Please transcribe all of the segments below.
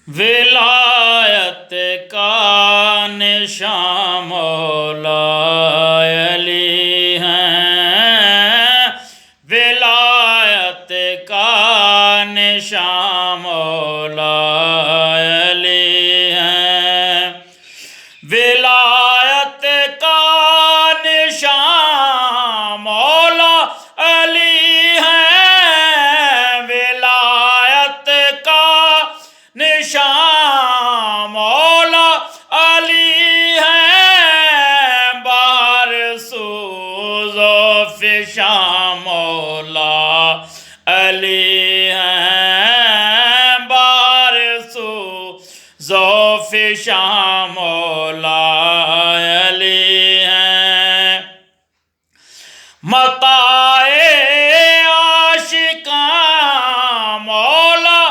ولایت کا نشان مولا علی ہیں، ولایت کا نشان مولا علی ہیں، ولایت کا نشان مولا علی ہیں، ولایت کا نشان مولا علی ہیں، بہر سوز و فشاں مولا علی ہیں، بہر سوز و فشاں مولا علی ہیں، متاع عاشقاں مولا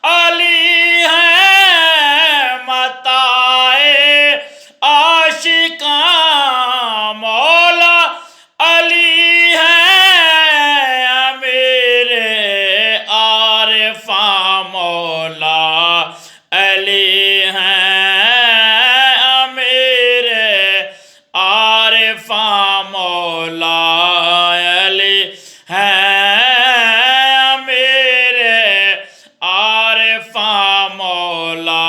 علی ہیں، متاع عاشقاں مولا علی ہیں، امیر عارفاں مولا علی ہیں، امیر عارفاں مولا علی ہیں، امیر عارفاں مولا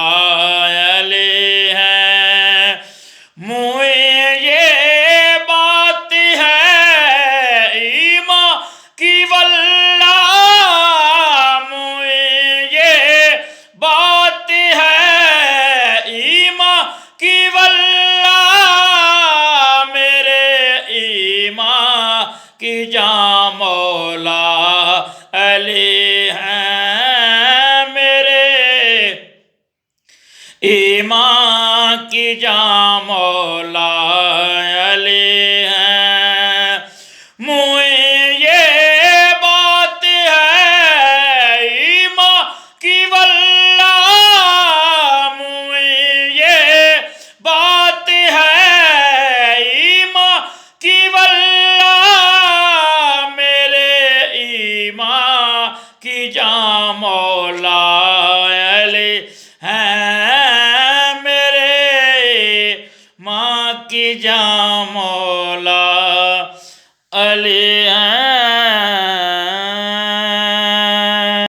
علی ہیں، منہ یہ بات ہے ایمان کی واللہ، منہ یہ بات ہے ایمان کی واللہ، میرے ایمان کی جاں مولا علی ہیں، میرے ایمان کی جاں مولا علی ہیں، منہ یہ بات ہے ایمان کی واللہ، منہ یہ بات ہے ایمان کی واللہ، میرے ایمان کی جاں مولا علی ہیں، میرے ماں کی جاں مولا علی